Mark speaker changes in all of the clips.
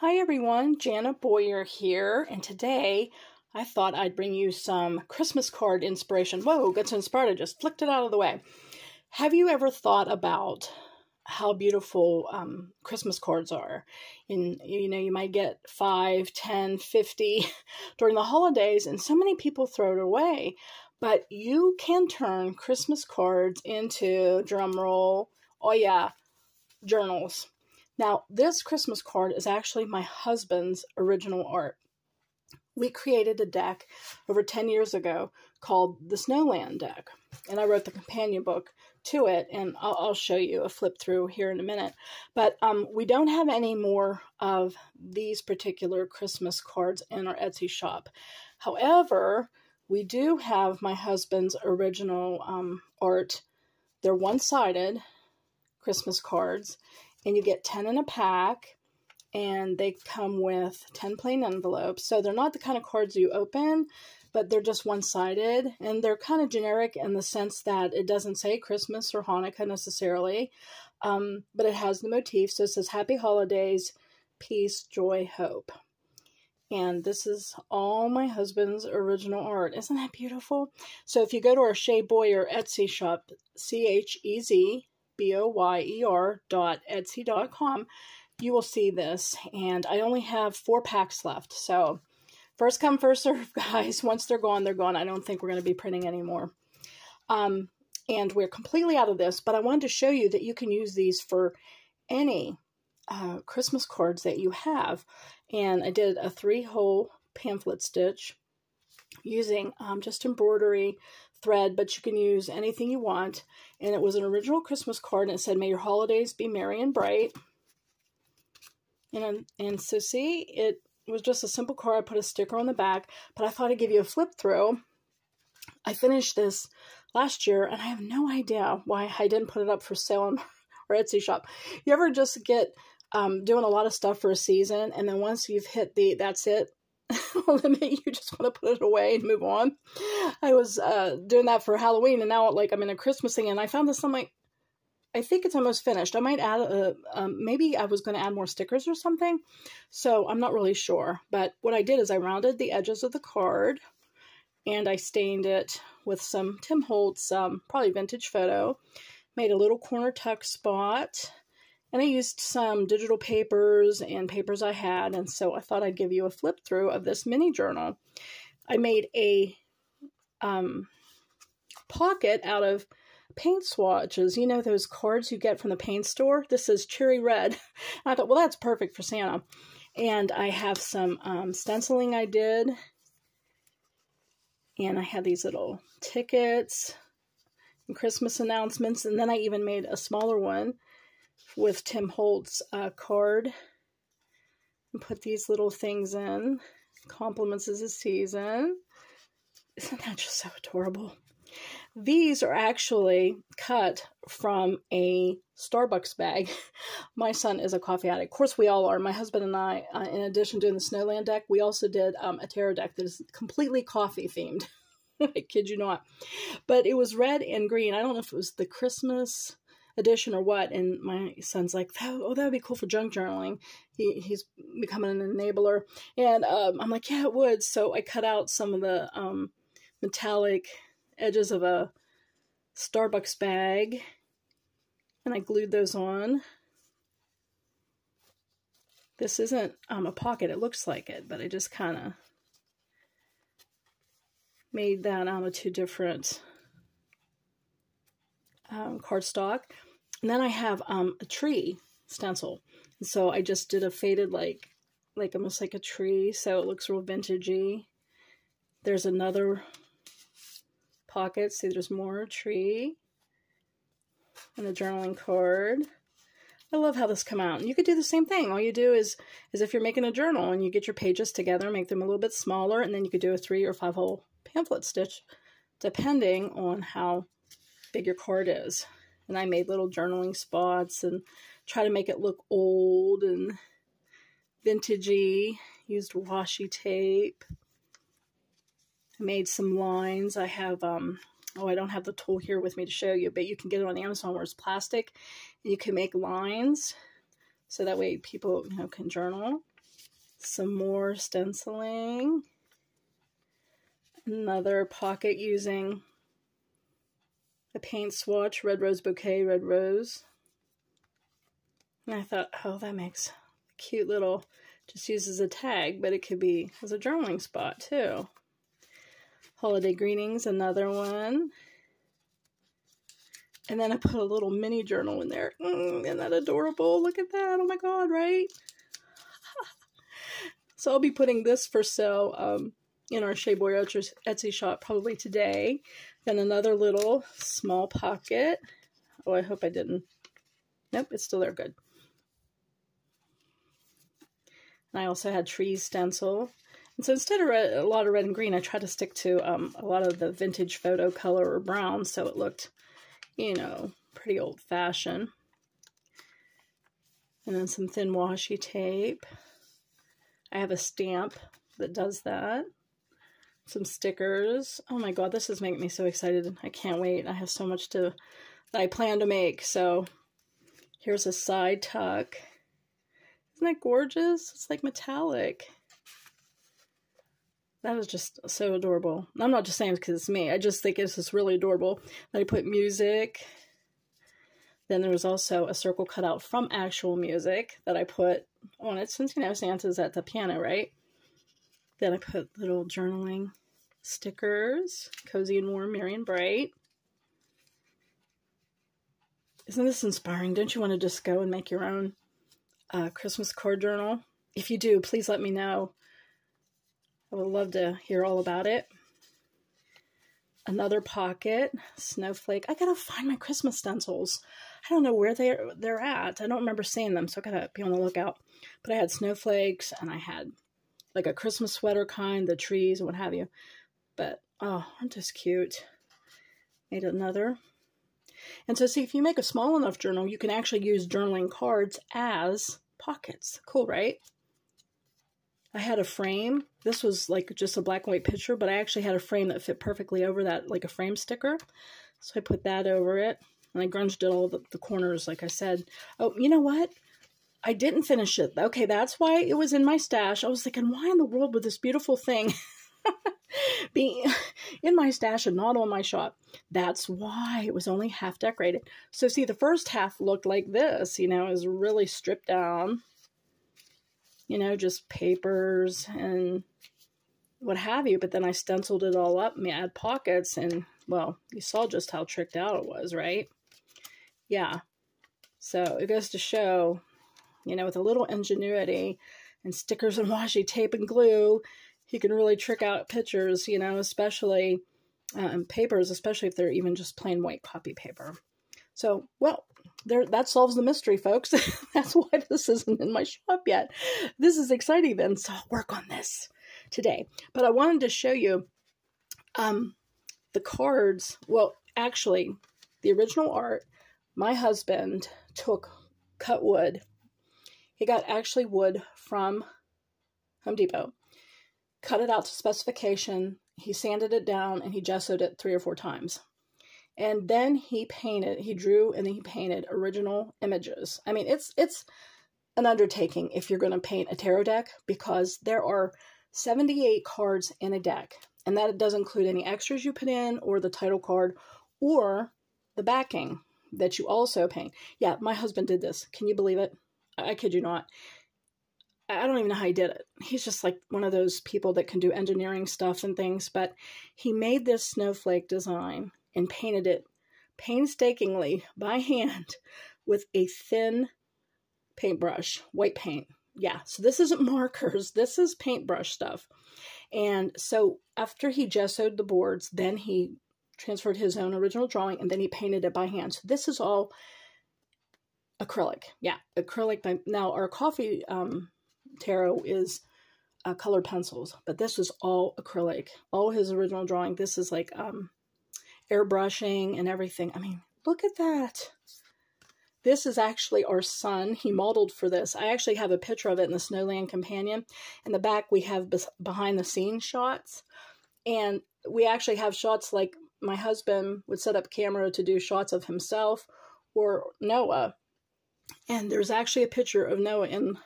Speaker 1: Hi everyone, Jana Boyer here, and today I thought I'd bring you some Christmas card inspiration. Whoa, got so inspired I just flicked it out of the way. Have you ever thought about how beautiful Christmas cards are? And you might get 5, 10, 50 during the holidays, and so many people throw it away. But you can turn Christmas cards into, drumroll, oh yeah, journals. Now, this Christmas card is actually my husband's original art. We created a deck over 10 years ago called the Snowland deck, and I wrote the companion book to it, and I'll show you a flip through here in a minute. But we don't have any more of these particular Christmas cards in our Etsy shop. However, we do have my husband's original art. They're one-sided Christmas cards, and you get 10 in a pack, and they come with 10 plain envelopes. So they're not the kind of cards you open, but they're just one-sided, and they're kind of generic in the sense that it doesn't say Christmas or Hanukkah necessarily, but it has the motif. So it says Happy Holidays, Peace, Joy, Hope. And this is all my husband's original art. Isn't that beautiful? So if you go to our Shea Boyer Etsy shop, CheZBoyer.Etsy.com, you will see this. And I only have 4 packs left. So first come, first serve, guys. Once they're gone, they're gone. I don't think we're going to be printing anymore. And we're completely out of this, but I wanted to show you that you can use these for any Christmas cards that you have. And I did a 3-hole pamphlet stitch using just embroidery thread, but you can use anything you want. And it was an original Christmas card, and it said, "May your holidays be merry and bright." And so see, it was just a simple card. I put a sticker on the back, but I thought I'd give you a flip through. I finished this last year, and I have no idea why I didn't put it up for sale on our Etsy shop. You ever just get doing a lot of stuff for a season, and then once you've hit that's it, limit, you just want to put it away and move on? I was doing that for Halloween, and now I'm in a Christmas thing, and I found this. I'm like, I think it's almost finished. I might add maybe I was going to add more stickers or something, so I'm not really sure. But what I did is I rounded the edges of the card, and I stained it with some Tim Holtz, probably vintage photo, made a little corner tuck spot, and I used some digital papers and papers I had, and so I thought I'd give you a flip through of this mini journal. I made a pocket out of paint swatches. You know those cards you get from the paint store? This is cherry red. I thought, well, that's perfect for Santa. And I have some stenciling I did, and I had these little tickets and Christmas announcements, and then I even made a smaller one with Tim Holtz card and put these little things in. Compliments of the season. Isn't that just so adorable? These are actually cut from a Starbucks bag. My son is a coffee addict. Of course, we all are. My husband and I, in addition to doing the Snowland deck, we also did a tarot deck that is completely coffee themed. I kid you not. But it was red and green. I don't know if it was the Christmas edition or what, and my son's like, oh, that would be cool for junk journaling. He's becoming an enabler, and I'm like, yeah, it would. So I cut out some of the metallic edges of a Starbucks bag, and I glued those on. This isn't a pocket. It looks like it, but I just kind of made that out of 2 different cardstock. And then I have a tree stencil. And so I just did a faded, like almost like a tree, so it looks real vintagey. There's another pocket. See, there's more tree. And a journaling card. I love how this come out. And you could do the same thing. All you do is if you're making a journal, and you get your pages together, make them a little bit smaller, and then you could do a 3 or 5 hole pamphlet stitch, depending on how big your card is. And I made little journaling spots and try to make it look old and vintagey. Used washi tape. I made some lines. I have I don't have the tool here with me to show you, but you can get it on Amazon where it's plastic, and you can make lines so that way people can journal. Some more stenciling. Another pocket using a paint swatch, red rose bouquet, red rose. And I thought, oh, that makes a cute little, just uses a tag, but it could be as a journaling spot too. Holiday greetings, another one. And then I put a little mini journal in there. Isn't that adorable? Look at that. Oh my God, right? So I'll be putting this for sale in our Shea Boy Etsy shop probably today. Then another little small pocket. Oh, I hope I didn't. Nope, it's still there. Good. And I also had trees stencil. And so instead of a lot of red and green, I tried to stick to a lot of the vintage photo color or brown, so it looked, you know, pretty old-fashioned. And then some thin washi tape. I have a stamp that does that. Some stickers. Oh my God, this is making me so excited. I can't wait. I have so much that I plan to make. So here's a side tuck. Isn't that gorgeous? It's like metallic. That is just so adorable. I'm not just saying it because it's me. I just think it's just really adorable. Then I put music. Then there was also a circle cut out from actual music that I put on it since, you know, Santa's at the piano, right? Then I put little journaling stickers. Cozy and warm, merry and bright. Isn't this inspiring? Don't you want to just go and make your own Christmas card journal? If you do, please let me know. I would love to hear all about it. Another pocket, snowflake. I gotta find my Christmas stencils. I don't know where they're at. I don't remember seeing them, so I gotta be on the lookout. But I had snowflakes, and I had like a Christmas sweater kind, the trees and what have you. But, oh, aren't this cute? Made another. And so, see, if you make a small enough journal, you can actually use journaling cards as pockets. Cool, right? I had a frame. This was like just a black and white picture, but I actually had a frame that fit perfectly over that, like a frame sticker. So I put that over it, and I grunged it all the corners, like I said. Oh, you know what? I didn't finish it. Okay, that's why it was in my stash. I was thinking, why in the world would this beautiful thing be in my stash and not on my shop? That's why it was only half decorated. So see, the first half looked like this, you know, it was really stripped down. You know, just papers and what have you. But then I stenciled it all up and I had pockets, and, well, you saw just how tricked out it was, right? Yeah. So it goes to show, you know, with a little ingenuity and stickers and washi tape and glue, you can really trick out pictures, you know, especially papers, especially if they're even just plain white copy paper. So, well, that solves the mystery, folks. That's why this isn't in my shop yet. This is exciting then, so I'll work on this today. But I wanted to show you the cards. Well, actually, the original art, my husband took cut wood. He got actually wood from Home Depot, cut it out to specification. He sanded it down, and he gessoed it 3 or 4 times. And then he drew, and then he painted original images. I mean, it's an undertaking if you're going to paint a tarot deck, because there are 78 cards in a deck. And that doesn't include any extras you put in, or the title card, or the backing that you also paint. Yeah, my husband did this. Can you believe it? I kid you not. I don't even know how he did it. He's just like one of those people that can do engineering stuff and things. But he made this snowflake design and painted it painstakingly by hand with a thin paintbrush, white paint. Yeah, so this isn't markers. This is paintbrush stuff. And so after he gessoed the boards, then he transferred his own original drawing, and then he painted it by hand. So this is all acrylic. Yeah, acrylic. Now, our coffee tarot is colored pencils, but this is all acrylic. All his original drawing. This is like airbrushing and everything. I mean, look at that. This is actually our sun. He modeled for this. I actually have a picture of it in the Snowland Companion. In the back, we have behind the scenes shots. And we actually have shots like my husband would set up camera to do shots of himself or Noah. And there's actually a picture of Noah in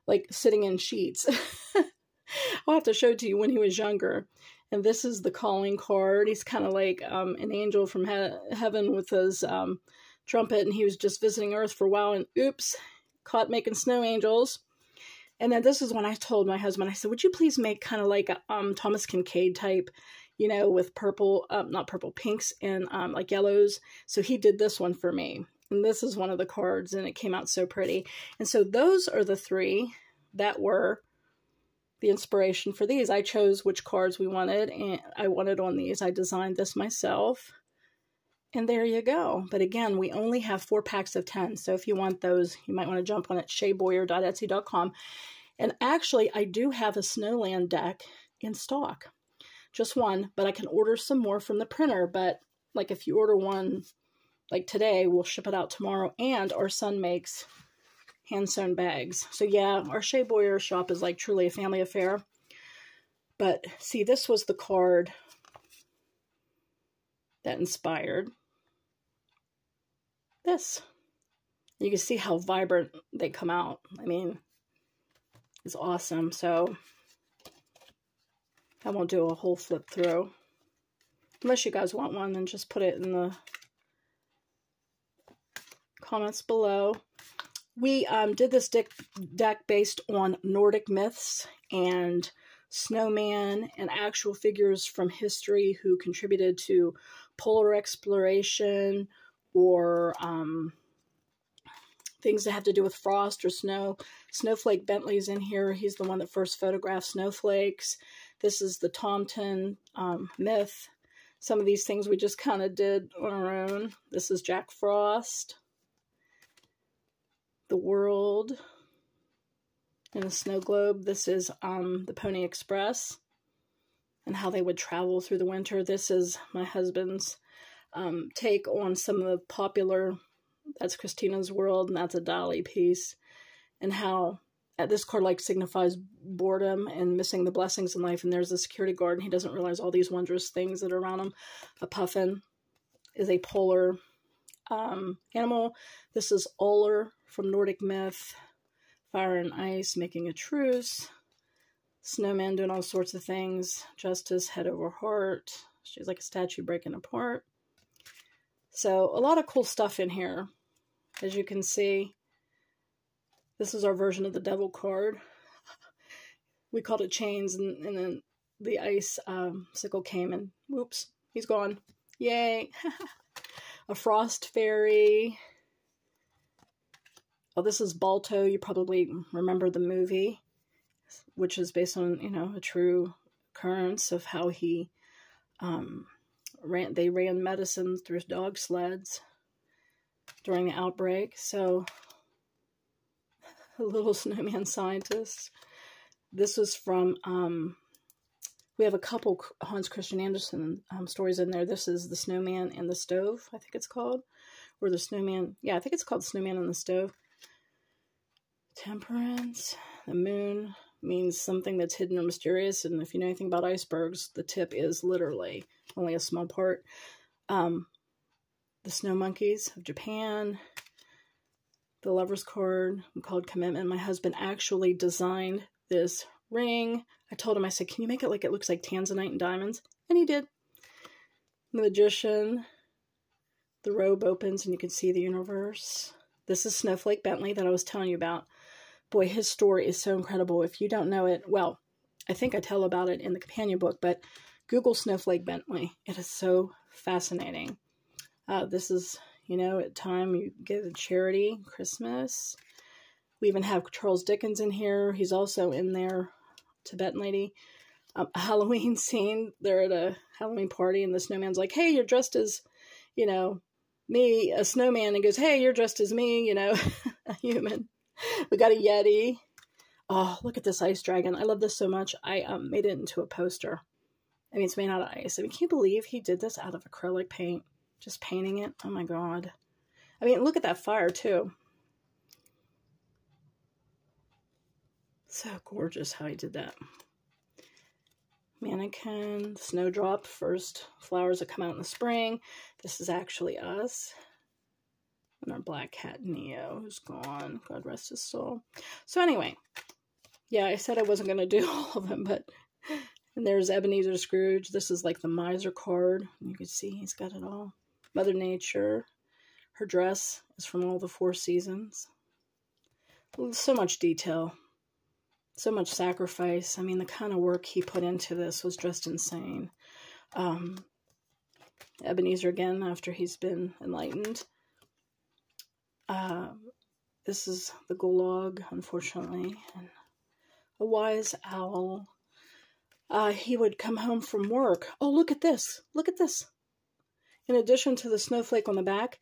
Speaker 1: like sitting in sheets. I'll have to show it to you when he was younger. And this is the calling card. He's kind of like an angel from heaven with his trumpet, and he was just visiting Earth for a while, and oops, caught making snow angels. And then this is when I told my husband, I said, would you please make kind of like a Thomas Kincaid type, you know, with purple, not purple, pinks and like yellows. So he did this one for me. And this is one of the cards, and it came out so pretty. And so those are the three that were the inspiration for these. I chose which cards we wanted, and I wanted on these. I designed this myself. And there you go. But again, we only have 4 packs of 10. So if you want those, you might want to jump on at shayboyer.etsy.com. And actually, I do have a Snowland deck in stock. Just one, but I can order some more from the printer. But like if you order one like today, we'll ship it out tomorrow. And our son makes hand-sewn bags. So yeah, our Shay Boyer shop is like truly a family affair. But see, this was the card that inspired this. You can see how vibrant they come out. I mean, it's awesome. So I won't do a whole flip through. Unless you guys want one, then just put it in the comments below. We did this deck based on Nordic myths and snowman and actual figures from history who contributed to polar exploration or things that have to do with frost or snow. Snowflake Bentley's in here. He's the one that first photographed snowflakes. This is the Tomton myth. Some of these things we just kind of did on our own. This is Jack Frost. The World in a Snow Globe. This is the Pony Express and how they would travel through the winter. This is my husband's take on some of the popular, that's Christina's World, and that's a Dolly piece, and how this card like signifies boredom and missing the blessings in life. And there's a security guard, and he doesn't realize all these wondrous things that are around him. A puffin is a polar animal. This is Uller from Nordic myth. Fire and ice making a truce. Snowman doing all sorts of things. Justice head over heart. She's like a statue breaking apart. So a lot of cool stuff in here, as you can see. This is our version of the devil card. We called it chains, and then the ice sickle came, and whoops, he's gone. Yay. A frost fairy. Oh, this is Balto. You probably remember the movie, which is based on, you know, a true occurrence of how he they ran medicine through dog sleds during the outbreak. So, a little snowman scientist. This is from, we have a couple Hans Christian Andersen stories in there. This is The Snowman and the Stove, I think it's called. Or The Snowman, yeah, I think it's called The Snowman and the Stove. Temperance. The moon means something that's hidden or mysterious. And if you know anything about icebergs, the tip is literally only a small part. The Snow Monkeys of Japan. The Lover's card called Commitment. My husband actually designed this ring. I told him, I said, can you make it like it looks like tanzanite and diamonds? And he did. The Magician. The robe opens and you can see the universe. This is Snowflake Bentley that I was telling you about. Boy, his story is so incredible. If you don't know it, well, I think I tell about it in the companion book, but Google Snowflake Bentley. It is so fascinating. This is, you know, at time you give a charity, Christmas. We even have Charles Dickens in here. He's also in there, Tibetan lady. A Halloween scene. They're at a Halloween party, and the snowman's like, hey, you're dressed as, you know, me, a snowman, and goes, hey, you're dressed as me, you know, a human. We got a Yeti. Oh, look at this ice dragon. I love this so much. I made it into a poster. I mean, it's made out of ice. I mean, can you believe he did this out of acrylic paint? Just painting it? Oh my God. I mean, look at that fire too. So gorgeous how he did that. Mannequin, snowdrop, first flowers that come out in the spring. This is actually us. And our black cat, Neo, who's gone. God rest his soul. So anyway, Yeah, I said I wasn't going to do all of them, but... And there's Ebenezer Scrooge. This is like the miser card. You can see he's got it all. Mother Nature. Her dress is from all the 4 seasons. So much detail. So much sacrifice. I mean, the kind of work he put into this was just insane. Ebenezer again, after he's been enlightened. This is the Gulag, unfortunately. And a wise owl. He would come home from work. Oh, look at this. Look at this. In addition to the snowflake on the back,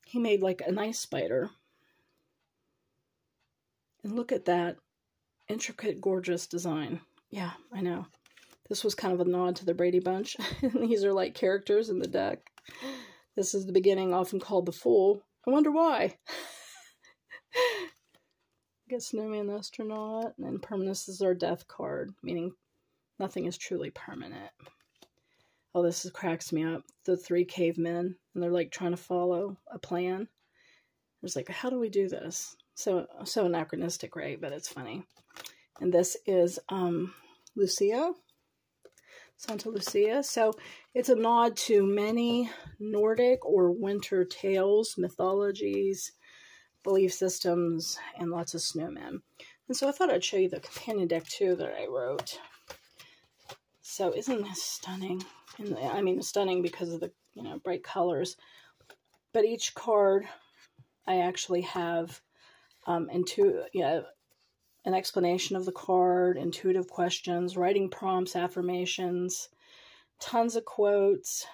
Speaker 1: he made like an ice spider. And look at that intricate, gorgeous design. Yeah, I know. This was kind of a nod to the Brady Bunch. These are like characters in the deck. This is the beginning, often called the Fool. I wonder why. Get Snowman Astronaut. And Permanence is our death card, meaning nothing is truly permanent. Oh, this cracks me up. The 3 cavemen, and they're like trying to follow a plan. It's like, how do we do this? So anachronistic, right? But it's funny. And this is Lucia, Santa Lucia. So it's a nod to many Nordic or winter tales, mythologies, belief systems, and lots of snowmen. And so I thought I'd show you the companion deck too that I wrote. So isn't this stunning? And I mean, stunning because of the, you know, bright colors. But each card, I actually have an explanation of the card, intuitive questions, writing prompts, affirmations, tons of quotes.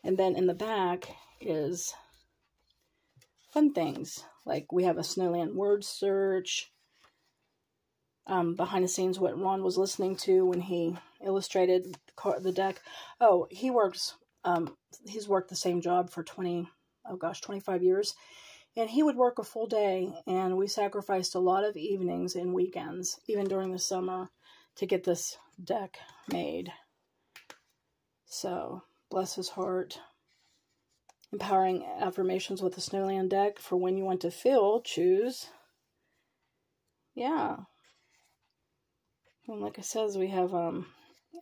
Speaker 1: And then in the back is fun things. Like we have a Snowland word search. Behind the scenes, what Ron was listening to when he illustrated the deck. Oh, he works, he's worked the same job for 25 years. And he would work a full day, and we sacrificed a lot of evenings and weekends, even during the summer, to get this deck made. So, bless his heart. Empowering affirmations with the Snowland deck for when you want to feel, choose. Yeah. And like I said, we have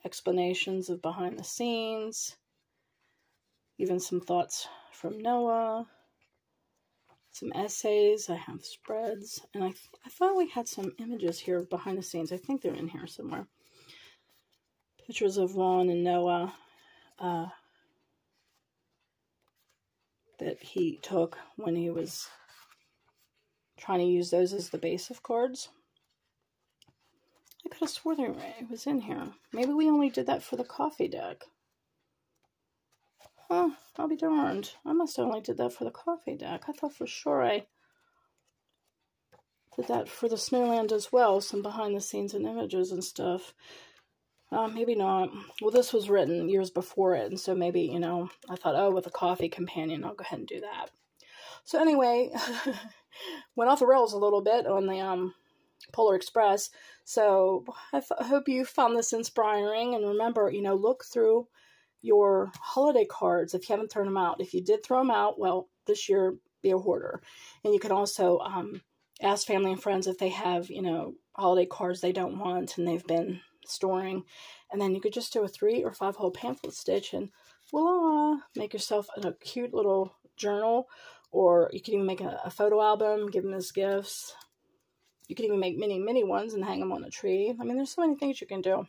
Speaker 1: explanations of behind the scenes, even some thoughts from Noah, some essays. I have spreads, and I thought we had some images here behind the scenes. I think they're in here somewhere. Pictures of Ron and Noah that he took when he was trying to use those as the base of cards. I could have sworn it was in here. Maybe we only did that for the coffee deck. Huh, I'll be darned. I must have only did that for the coffee deck. I thought for sure I did that for the Snowland as well. Some behind the scenes and images and stuff. Maybe not. Well, this was written years before it, and so maybe, you know, I thought, oh, with a coffee companion, I'll go ahead and do that. So anyway, went off the rails a little bit on the Polar Express. So I hope you found this inspiring. And remember, you know, look through your holiday cards if you haven't thrown them out. If you did throw them out, well, this year, be a hoarder. And you can also ask family and friends if they have, you know, holiday cards they don't want and they've been storing. And then you could just do a 3 or 5 hole pamphlet stitch and voila, make yourself a cute little journal. Or you can even make a photo album, give them as gifts. You can even make mini ones and hang them on a tree. I mean, there's so many things you can do.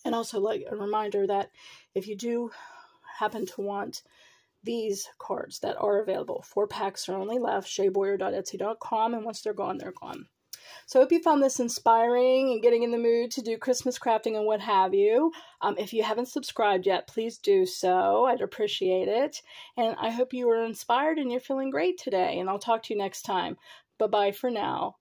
Speaker 1: And also, like a reminder that if you do happen to want these cards that are available, 4 packs are only left, shayboyer.etsy.com, and once they're gone, they're gone. So I hope you found this inspiring and getting in the mood to do Christmas crafting and what have you. If you haven't subscribed yet, please do so. I'd appreciate it. And I hope you were inspired and you're feeling great today. And I'll talk to you next time. Bye-bye for now.